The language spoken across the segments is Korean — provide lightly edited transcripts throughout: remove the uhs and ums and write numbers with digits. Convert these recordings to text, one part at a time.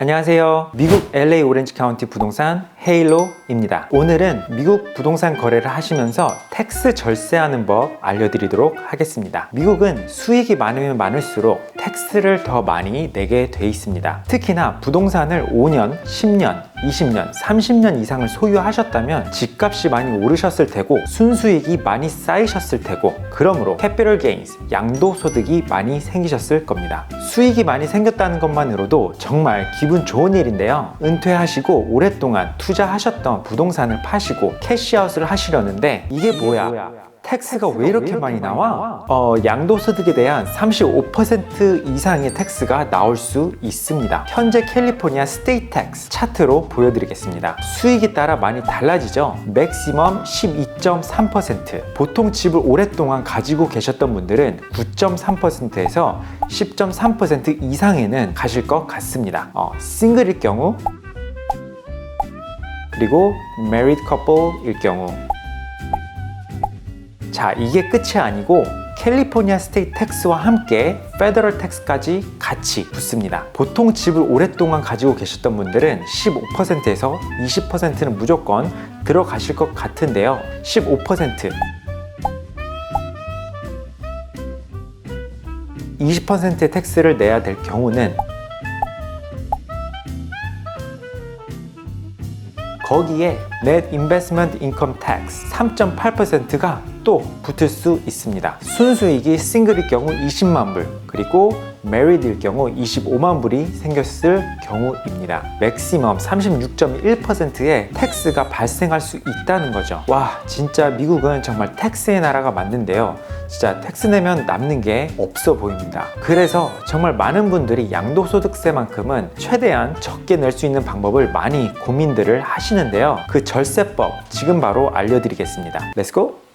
안녕하세요. 미국 LA 오렌지 카운티 부동산 헤일로입니다. 오늘은 미국 부동산 거래를 하시면서 텍스 절세하는 법 알려드리도록 하겠습니다. 미국은 수익이 많으면 많을수록 텍스를 더 많이 내게 돼 있습니다. 특히나 부동산을 5년, 10년, 20년, 30년 이상을 소유하셨다면 집값이 많이 오르셨을 테고 순수익이 많이 쌓이셨을 테고 그러므로 캐피털 게인스, 양도소득이 많이 생기셨을 겁니다. 수익이 많이 생겼다는 것만으로도 정말 기분 좋은 일인데요. 은퇴하시고 오랫동안 투자하셨던 부동산을 파시고 캐시아웃을 하시려는데 이게 뭐야? 텍스가 왜 이렇게 많이 나와? 양도소득에 대한 35% 이상의 텍스가 나올 수 있습니다. 현재 캘리포니아 스테이트 텍스 차트로 보여드리겠습니다. 수익에 따라 많이 달라지죠. 맥시멈 12.3%, 보통 집을 오랫동안 가지고 계셨던 분들은 9.3%에서 10.3% 이상에는 가실 것 같습니다. 싱글일 경우 그리고 married couple일 경우. 자, 이게 끝이 아니고 캘리포니아 스테이트 텍스와 함께 페더럴 텍스까지 같이 붙습니다. 보통 집을 오랫동안 가지고 계셨던 분들은 15%에서 20%는 무조건 들어가실 것 같은데요. 15%, 20%의 텍스를 내야 될 경우는 거기에 Net Investment Income Tax 3.8%가 또 붙을 수 있습니다. 순수익이 싱글일 경우 20만 불, 그리고 메리드일 경우 25만 불이 생겼을 경우입니다. 맥시멈 36.1%의 텍스가 발생할 수 있다는 거죠. 와, 진짜 미국은 정말 텍스의 나라가 맞는데요. 진짜 텍스 내면 남는 게 없어 보입니다. 그래서 정말 많은 분들이 양도소득세만큼은 최대한 적게 낼 수 있는 방법을 많이 고민들을 하시는데요. 그 절세법 지금 바로 알려드리겠습니다. 렛츠고!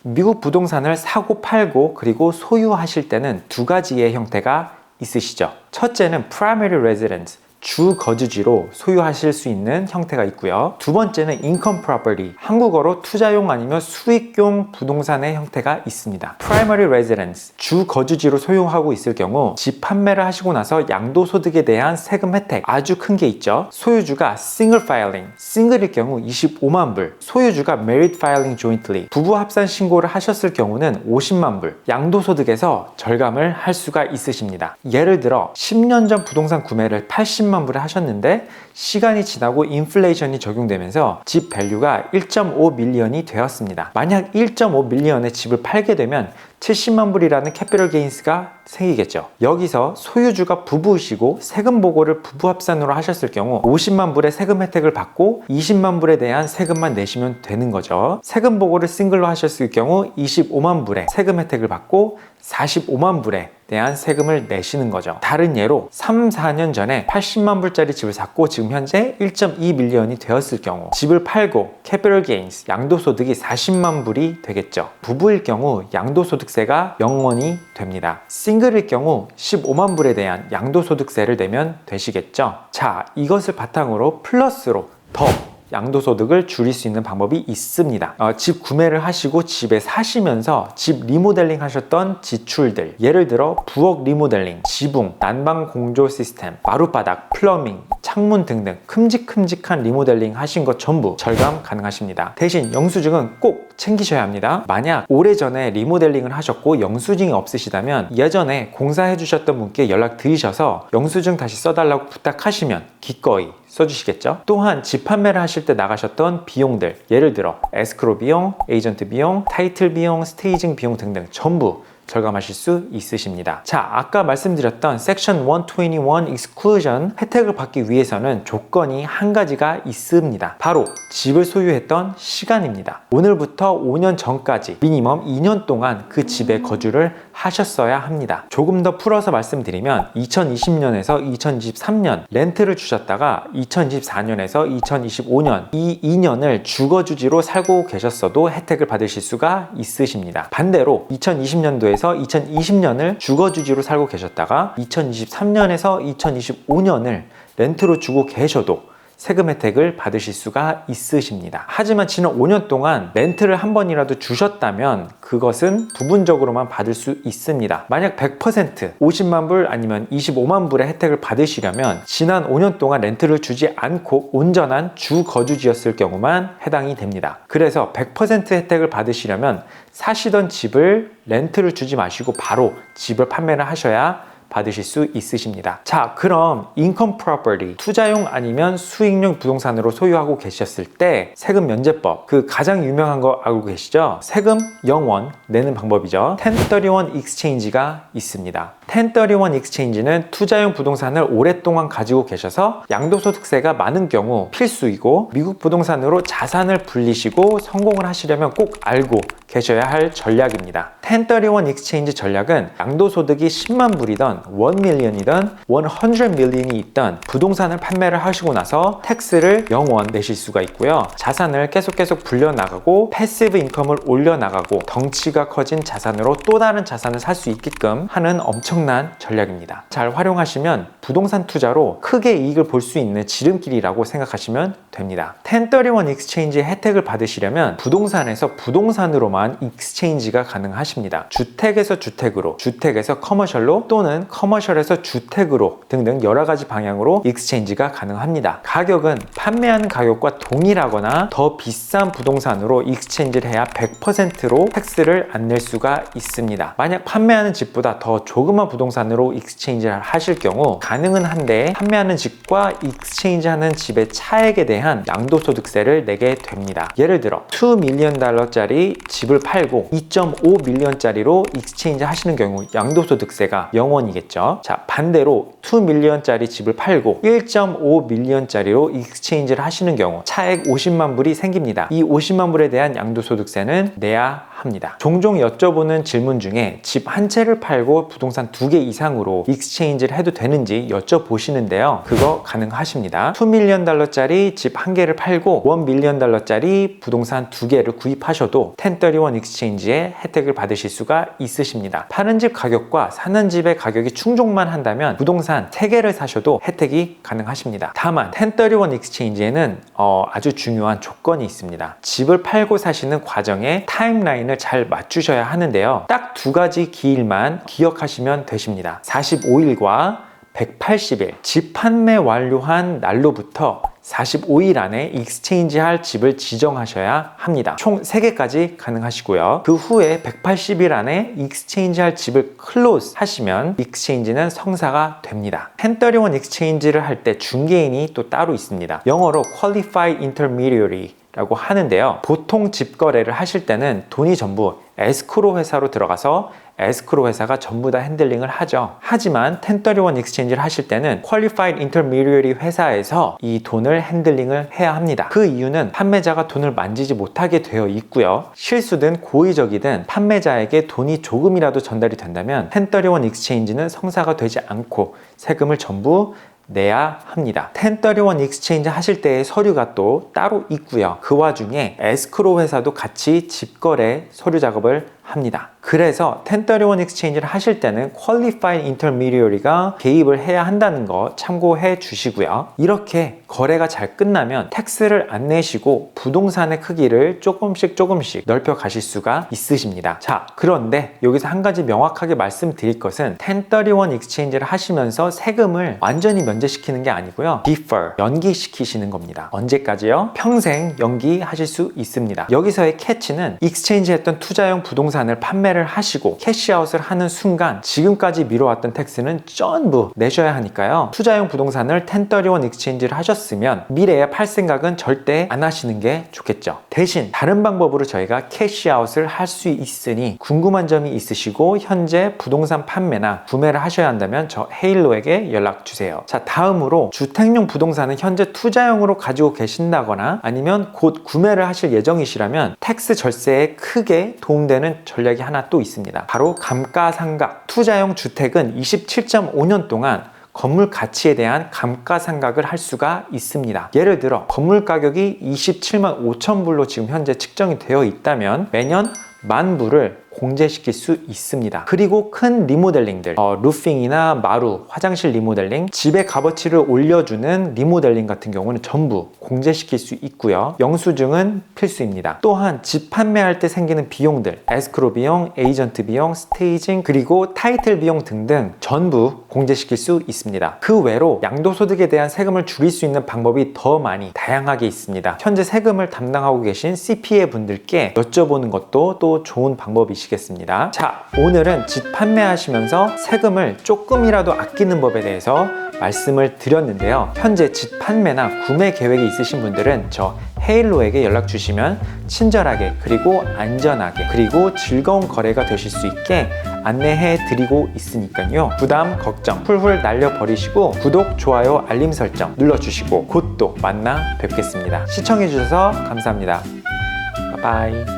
미국 부동산을 사고 팔고 그리고 소유하실 때는 두 가지의 형태가 있으시죠. 첫째는 primary residence, 주 거주지로 소유하실 수 있는 형태가 있고요. 두 번째는 income property, 한국어로 투자용 아니면 수익용 부동산의 형태가 있습니다. primary residence, 주 거주지로 소유하고 있을 경우 집 판매를 하시고 나서 양도소득에 대한 세금 혜택 아주 큰 게 있죠. 소유주가 single filing, 싱글일 경우 25만 불, 소유주가 married filing jointly, 부부 합산 신고를 하셨을 경우는 50만 불, 양도소득에서 절감을 할 수가 있으십니다. 예를 들어 10년 전 부동산 구매를 80만 불에 하셨는데 시간이 지나고 인플레이션이 적용되면서 집 밸류가 1.5 밀리언이 되었습니다. 만약 1.5 밀리언의 집을 팔게 되면 70만 불이라는 캐피털 게인스가 생기겠죠. 여기서 소유주가 부부이시고 세금 보고를 부부 합산으로 하셨을 경우 50만 불의 세금 혜택을 받고 20만 불에 대한 세금만 내시면 되는 거죠. 세금 보고를 싱글로 하셨을 경우 25만 불의 세금 혜택을 받고 45만 불에 대한 세금을 내시는 거죠. 다른 예로 3, 4년 전에 80만 불짜리 집을 샀고 지금 현재 1.2 밀리언이 되었을 경우 집을 팔고 캐피털 게인스, 양도소득이 40만 불이 되겠죠. 부부일 경우 양도소득세가 0원이 됩니다. 싱글일 경우 15만 불에 대한 양도소득세를 내면 되시겠죠. 자, 이것을 바탕으로 플러스로 더 양도소득을 줄일 수 있는 방법이 있습니다. 집 구매를 하시고 집에 사시면서 집 리모델링 하셨던 지출들, 예를 들어 부엌 리모델링, 지붕, 난방 공조 시스템, 마룻바닥, 플러밍, 창문 등등 큼직큼직한 리모델링 하신 것 전부 절감 가능하십니다. 대신 영수증은 꼭 챙기셔야 합니다. 만약 오래전에 리모델링을 하셨고 영수증이 없으시다면 예전에 공사해 주셨던 분께 연락 드리셔서 영수증 다시 써달라고 부탁하시면 기꺼이 써주시겠죠. 또한 집 판매를 하실 때 나가셨던 비용들, 예를 들어 에스크로 비용, 에이전트 비용, 타이틀 비용, 스테이징 비용 등등 전부 절감하실 수 있으십니다. 자, 아까 말씀드렸던 섹션 121 exclusion 혜택을 받기 위해서는 조건이 한 가지가 있습니다. 바로 집을 소유했던 시간입니다. 오늘부터 5년 전까지 미니멈 2년 동안 그 집에 거주를 하셨어야 합니다. 조금 더 풀어서 말씀드리면 2020년에서 2023년 렌트를 주셨다가 2024년에서 2025년 이 2년을 주거주지로 살고 계셨어도 혜택을 받으실 수가 있으십니다. 반대로 2020년도에서 2020년을 주거주지로 살고 계셨다가 2023년에서 2025년을 렌트로 주고 계셔도 세금 혜택을 받으실 수가 있으십니다. 하지만 지난 5년 동안 렌트를 한 번이라도 주셨다면 그것은 부분적으로만 받을 수 있습니다. 만약 100% 50만 불 아니면 25만 불의 혜택을 받으시려면 지난 5년 동안 렌트를 주지 않고 온전한 주 거주지였을 경우만 해당이 됩니다. 그래서 100% 혜택을 받으시려면 사시던 집을 렌트를 주지 마시고 바로 집을 판매를 하셔야 받으실 수 있으십니다. 자, 그럼 인컴 프로퍼티, 투자용 아니면 수익용 부동산으로 소유하고 계셨을 때 세금 면제법, 그 가장 유명한 거 알고 계시죠? 세금 0원 내는 방법이죠. 1031 익스체인지가 있습니다. 1031 익스체인지는 투자용 부동산을 오랫동안 가지고 계셔서 양도소득세가 많은 경우 필수이고 미국 부동산으로 자산을 불리시고 성공을 하시려면 꼭 알고 계셔야 할 전략입니다. 1031 익스체인지 전략은 양도소득이 10만 불이던 1밀리언이든 100밀리언이 있던 부동산을 판매를 하시고 나서 텍스를 0원 내실 수가 있고요. 자산을 계속 불려나가고 패시브 인컴을 올려나가고 덩치가 커진 자산으로 또 다른 자산을 살 수 있게끔 하는 엄청난 전략입니다. 잘 활용하시면 부동산 투자로 크게 이익을 볼 수 있는 지름길이라고 생각하시면 됩니다. 1031 익스체인지 혜택을 받으시려면 부동산에서 부동산으로만 익스체인지가 가능하십니다. 주택에서 주택으로, 주택에서 커머셜로 또는 커머셜에서 주택으로 등등 여러 가지 방향으로 익스체인지가 가능합니다. 가격은 판매하는 가격과 동일하거나 더 비싼 부동산으로 익스체인지를 해야 100%로 텍스를 안 낼 수가 있습니다. 만약 판매하는 집보다 더 조그만 부동산으로 익스체인지를 하실 경우 가능은 한데 판매하는 집과 익스체인지하는 집의 차액에 대한 양도소득세를 내게 됩니다. 예를 들어 2밀리언 달러짜리 집을 팔고 2.5밀리언짜리로 익스체인지 하시는 경우 양도소득세가 0원이겠죠. 자, 반대로 2밀리언짜리 집을 팔고 1.5밀리언짜리로 익스체인지를 하시는 경우 차액 50만 불이 생깁니다. 이 50만 불에 대한 양도소득세는 내야 합니다. 종종 여쭤보는 질문 중에 집 한 채를 팔고 부동산 2개 이상으로 익스체인지를 해도 되는지 여쭤보시는데요. 그거 가능하십니다. 2밀리언 달러짜리 집 한 개를 팔고 1밀리언 달러짜리 부동산 2개를 구입하셔도 1031 익스체인지의 혜택을 받으실 수가 있으십니다. 파는 집 가격과 사는 집의 가격이 충족만 한다면 부동산 3개를 사셔도 혜택이 가능하십니다. 다만 1031 익스체인지에는 아주 중요한 조건이 있습니다. 집을 팔고 사시는 과정에 타임라인을 잘 맞추셔야 하는데요. 딱 2가지 기일만 기억하시면 되십니다. 45일과 180일, 집 판매 완료한 날로부터 45일 안에 익스체인지 할 집을 지정하셔야 합니다. 총 3개까지 가능하시고요. 그 후에 180일 안에 익스체인지 할 집을 클로즈 하시면 익스체인지는 성사가 됩니다. 1031 익스체인지를 할 때 중개인이 또 따로 있습니다. 영어로 Qualified Intermediary 라고 하는데요. 보통 집 거래를 하실 때는 돈이 전부 에스크로 회사로 들어가서 에스크로 회사가 전부 다 핸들링을 하죠. 하지만 1031 익스체인지를 하실 때는 Qualified Intermediary 회사에서 이 돈을 핸들링을 해야 합니다. 그 이유는 판매자가 돈을 만지지 못하게 되어 있고요. 실수든 고의적이든 판매자에게 돈이 조금이라도 전달이 된다면 1031 익스체인지는 성사가 되지 않고 세금을 전부 내야 합니다. 1031 익스체인지 하실 때의 서류가 또 따로 있고요. 그 와중에 에스크로 회사도 같이 집거래 서류 작업을 합니다. 그래서 1031 익스체인지를 하실 때는 Qualified Intermediary가 개입을 해야 한다는 거 참고해 주시고요. 이렇게 거래가 잘 끝나면 텍스를 안 내시고 부동산의 크기를 조금씩 넓혀 가실 수가 있으십니다. 자, 그런데 여기서 한 가지 명확하게 말씀드릴 것은 1031 익스체인지를 하시면서 세금을 완전히 면제시키는 게 아니고요. defer, 연기시키시는 겁니다. 언제까지요? 평생 연기하실 수 있습니다. 여기서의 캐치는 익스체인지 했던 투자용 부동산을 판매를 하시고 캐시아웃을 하는 순간 지금까지 미뤄왔던 텍스는 전부 내셔야 하니까요. 투자용 부동산을 1031 익스체인지를 하셨으면 미래에 팔 생각은 절대 안 하시는 게 좋겠죠. 대신 다른 방법으로 저희가 캐시아웃을 할 수 있으니 궁금한 점이 있으시고 현재 부동산 판매나 구매를 하셔야 한다면 저 헤일로에게 연락 주세요. 자, 다음으로 주택용 부동산은 현재 투자용으로 가지고 계신다거나 아니면 곧 구매를 하실 예정이시라면 텍스 절세에 크게 도움되는 전략이 하나 또 있습니다. 바로 감가상각. 투자용 주택은 27.5년 동안 건물 가치에 대한 감가상각을 할 수가 있습니다. 예를 들어 건물 가격이 27만 5천 불로 지금 현재 측정이 되어 있다면 매년 10,000불을 공제시킬 수 있습니다. 그리고 큰 리모델링들, 루핑이나 마루, 화장실 리모델링, 집의 값어치를 올려주는 리모델링 같은 경우는 전부 공제시킬 수 있고요. 영수증은 필수입니다. 또한 집 판매할 때 생기는 비용들, 에스크로 비용, 에이전트 비용, 스테이징, 그리고 타이틀 비용 등등 전부 공제시킬 수 있습니다. 그 외로 양도소득에 대한 세금을 줄일 수 있는 방법이 더 많이 다양하게 있습니다. 현재 세금을 담당하고 계신 CPA 분들께 여쭤보는 것도 또 좋은 방법이시겠습니다. 자, 오늘은 집 판매하시면서 세금을 조금이라도 아끼는 법에 대해서 말씀을 드렸는데요. 현재 집 판매나 구매 계획이 있으신 분들은 저 헤일로에게 연락 주시면 친절하게 그리고 안전하게 그리고 즐거운 거래가 되실 수 있게 안내해 드리고 있으니까요. 부담, 걱정 훌훌 날려버리시고 구독, 좋아요, 알림 설정 눌러주시고 곧 또 만나 뵙겠습니다. 시청해 주셔서 감사합니다. 바이바이.